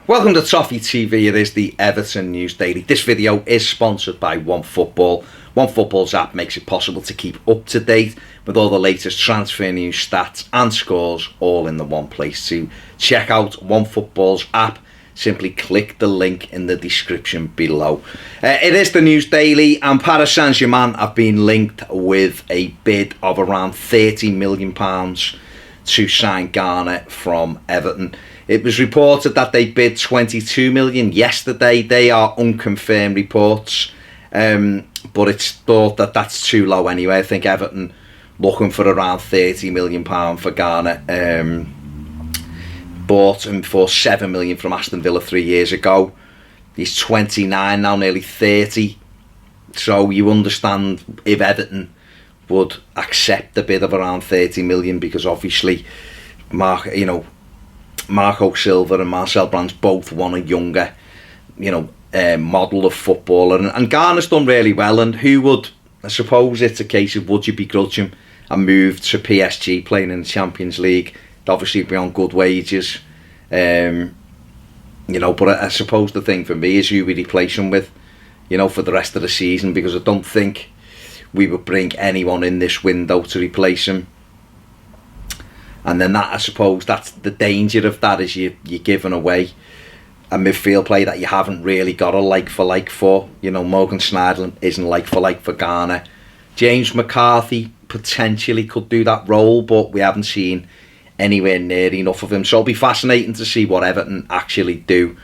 Welcome to Toffee TV. It is the Everton News Daily. This video is sponsored by OneFootball. OneFootball's app makes it possible to keep up to date with all the latest transfer news, stats and scores all in the one place. To check out OneFootball's app, simply click the link in the description below. It is the News Daily, and Paris Saint-Germain have been linked with a bid of around £30 million to sign Gana from Everton. It was reported that they bid 22 million yesterday. They are unconfirmed reports, but it's thought that that's too low anyway. I think Everton looking for around £30 million for Gana. Bought him for 7 million from Aston Villa 3 years ago. He's 29 now, nearly 30. So you understand if Everton would accept the bid of around 30 million, because obviously Marco Silva and Marcel Brands both want a younger, model of footballer, and Gana's done really well. And who would, I suppose it's a case of, would you begrudge him and move to PSG playing in the Champions League? He'd obviously be on good wages, but I suppose the thing for me is who we replace him with, for the rest of the season, because I don't think we would bring anyone in this window to replace him. And then that, I suppose, that's the danger of that, is you're giving away a midfield player that you haven't really got a like-for-like for. Morgan Schneiderlin isn't like-for-like for Gana. James McCarthy potentially could do that role, but we haven't seen anywhere near enough of him. So it'll be fascinating to see what Everton actually do.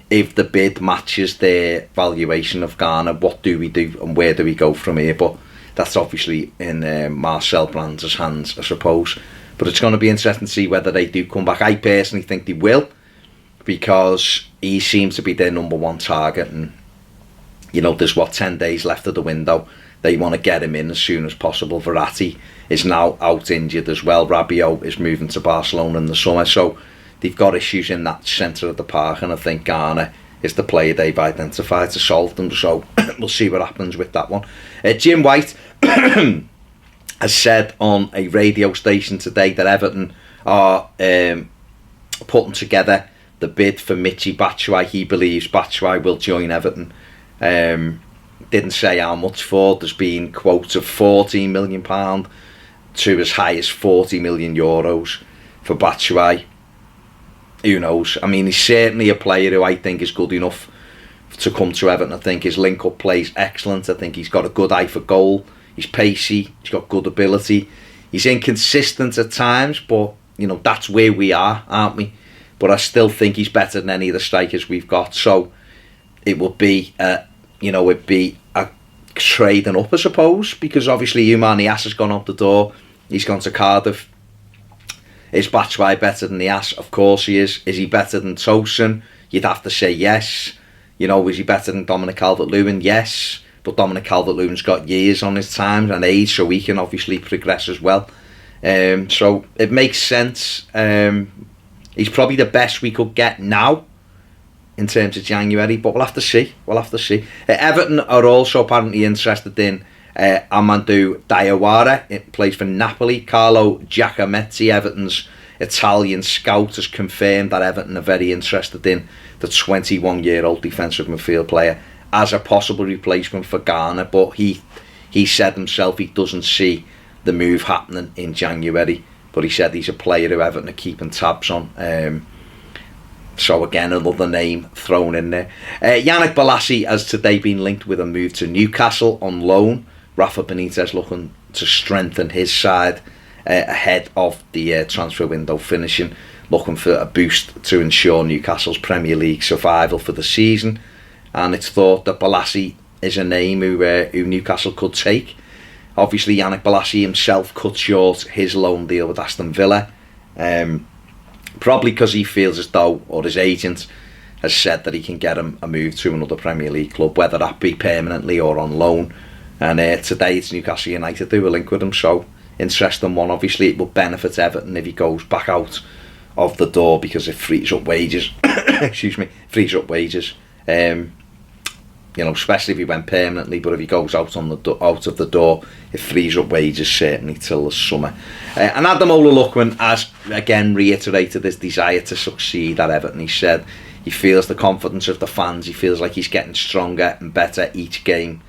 If the bid matches their valuation of Gana, what do we do and where do we go from here? But that's obviously in Marcel Brands' hands, I suppose. But it's going to be interesting to see whether they do come back. I personally think they will, because he seems to be their number one target. And, there's 10 days left of the window. They want to get him in as soon as possible. Verratti is now out injured as well. Rabiot is moving to Barcelona in the summer. So they've got issues in that centre of the park. And I think Gana is the player they've identified to solve them. So we'll see what happens with that one. Jim White has said on a radio station today that Everton are putting together the bid for Michy Batshuayi. He believes Batshuayi will join Everton. Didn't say how much for. There's been quotes of £14 million to as high as €40 million for Batshuayi. Who knows? I mean, he's certainly a player who I think is good enough to come to Everton. I think his link-up play is excellent. I think he's got a good eye for goal. He's pacey. He's got good ability. He's inconsistent at times, but, that's where we are, aren't we? But I still think he's better than any of the strikers we've got. So it would be, it'd be a trading up, I suppose, because obviously Oumar Niasse has gone out the door. He's gone to Cardiff. Is Batshuayi better than Niasse? Of course he is. Is he better than Tosin? You'd have to say yes. Is he better than Dominic Calvert-Lewin? Yes. But Dominic Calvert-Lewin's got years on his time and age, so he can obviously progress as well. So it makes sense. He's probably the best we could get now in terms of January, but we'll have to see. Everton are also apparently interested in Amadou Diawara. It plays for Napoli. Carlo Giacometti, Everton's Italian scout, has confirmed that Everton are very interested in the 21-year-old defensive midfield player as a possible replacement for Gana. But he said himself he doesn't see the move happening in January. But he said he's a player who Everton are keeping tabs on. So again, another name thrown in there. Yannick Bolasie has today been linked with a move to Newcastle on loan. Rafa Benitez looking to strengthen his side ahead of the transfer window finishing, looking for a boost to ensure Newcastle's Premier League survival for the season. And it's thought that Bolasie is a name who Newcastle could take. Obviously, Yannick Bolasie himself cut short his loan deal with Aston Villa, probably because he feels as though, or his agent has said that he can get him a move to another Premier League club, whether that be permanently or on loan. And today it's Newcastle United who will link with him, so interesting one. Obviously it will benefit Everton if he goes back out of the door, because it frees up wages. Especially if he went permanently. But if he goes out of the door, it frees up wages certainly till the summer. And Ademola Lookman has again reiterated his desire to succeed at Everton. He said He feels the confidence of the fans. He feels like he's getting stronger and better each game.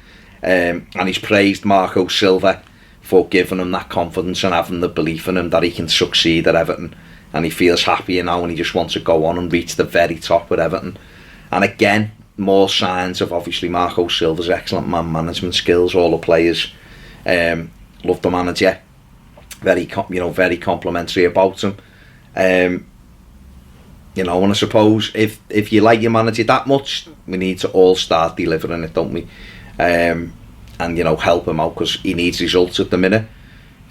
And he's praised Marco Silva for giving him that confidence and having the belief in him that he can succeed at Everton. And he feels happier now, and he just wants to go on and reach the very top with Everton. And again, more signs of obviously Marco Silva's excellent man management skills. All the players love the manager. Very complimentary about him. And I suppose if you like your manager that much, we need to all start delivering it, don't we? And help him out, because he needs results at the minute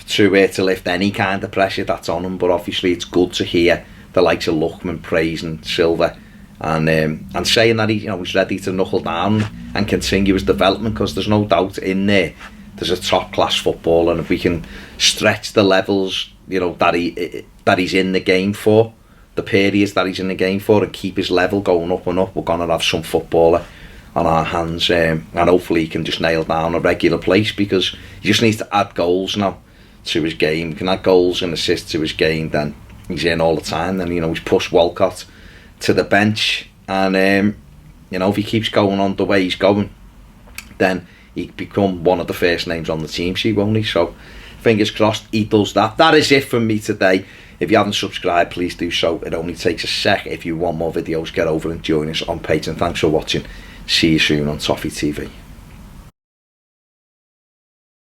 to lift any kind of pressure that's on him. But obviously it's good to hear the likes of Lookman praising Silva and saying that he's ready to knuckle down and continue his development, because there's no doubt in there's a top class footballer, and if we can stretch the levels that he's in the game for, the periods that he's in the game for, and keep his level going up and up, we're going to have some footballer on our hands, and hopefully he can just nail down a regular place, because he just needs to add goals now to his game. He can add goals and assists to his game, then he's in all the time. Then he's pushed Walcott to the bench, and if he keeps going on the way he's going, then he'd become one of the first names on the team sheet, won't he? So fingers crossed he does that. That is it from me today. If you haven't subscribed, please do so. It only takes a sec. If you want more videos, get over and join us on Patreon. Thanks for watching. See you soon on Toffee TV.